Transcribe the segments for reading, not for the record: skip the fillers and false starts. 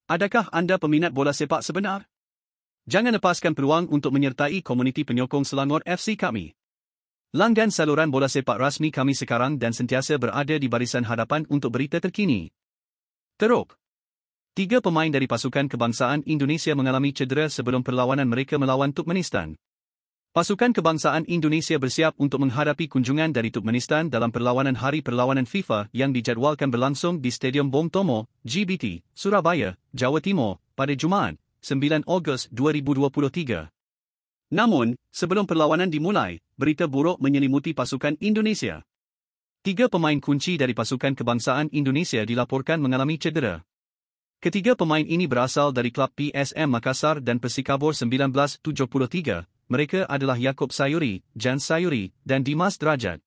Adakah anda peminat bola sepak sebenar? Jangan lepaskan peluang untuk menyertai komuniti penyokong Selangor FC kami. Langgan saluran bola sepak rasmi kami sekarang dan sentiasa berada di barisan hadapan untuk berita terkini. Teruk. 3 pemain dari pasukan kebangsaan Indonesia mengalami cedera sebelum perlawanan mereka melawan Turkmenistan. Pasukan kebangsaan Indonesia bersiap untuk menghadapi kunjungan dari Turkmenistan dalam perlawanan Hari Perlawanan FIFA yang dijadualkan berlangsung di Stadium Bung Tomo, GBT, Surabaya, Jawa Timur, pada Jumaat, 9 Ogos 2023. Namun, sebelum perlawanan dimulai, berita buruk menyelimuti pasukan Indonesia. 3 pemain kunci dari pasukan kebangsaan Indonesia dilaporkan mengalami cedera. Ketiga pemain ini berasal dari klub PSM Makassar dan Persikabo 1973. Mereka adalah Yaakob Sayuri, Jan Sayuri, dan Dimas Derajat.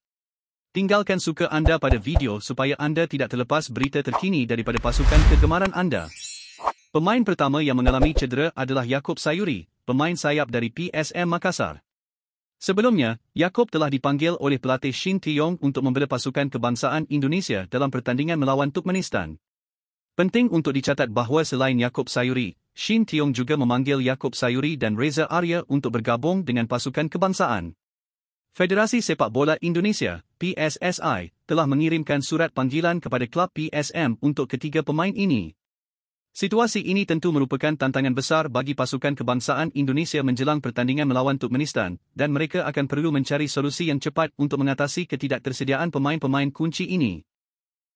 Tinggalkan suka anda pada video supaya anda tidak terlepas berita terkini daripada pasukan kegemaran anda. Pemain pertama yang mengalami cedera adalah Yaakob Sayuri, pemain sayap dari PSM Makassar. Sebelumnya, Yaakob telah dipanggil oleh pelatih Shin Tae-yong untuk membela pasukan kebangsaan Indonesia dalam pertandingan melawan Turkmenistan. Penting untuk dicatat bahawa selain Yaakob Sayuri, Shin Tae-yong juga memanggil Yaakob Sayuri dan Reza Arya untuk bergabung dengan pasukan kebangsaan. Federasi Sepak Bola Indonesia, PSSI, telah mengirimkan surat panggilan kepada klub PSM untuk ketiga pemain ini. Situasi ini tentu merupakan tantangan besar bagi pasukan kebangsaan Indonesia menjelang pertandingan melawan Turkmenistan, dan mereka akan perlu mencari solusi yang cepat untuk mengatasi ketidaktersediaan pemain-pemain kunci ini.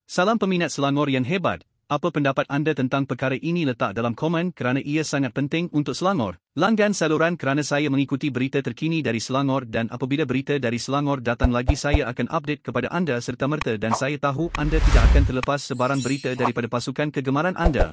Salam peminat Selangor yang hebat. Apa pendapat anda tentang perkara ini? Letak dalam komen kerana ia sangat penting untuk Selangor. Langgan saluran kerana saya mengikuti berita terkini dari Selangor dan apabila berita dari Selangor datang lagi saya akan update kepada anda serta-merta dan saya tahu anda tidak akan terlepas sebarang berita daripada pasukan kegemaran anda.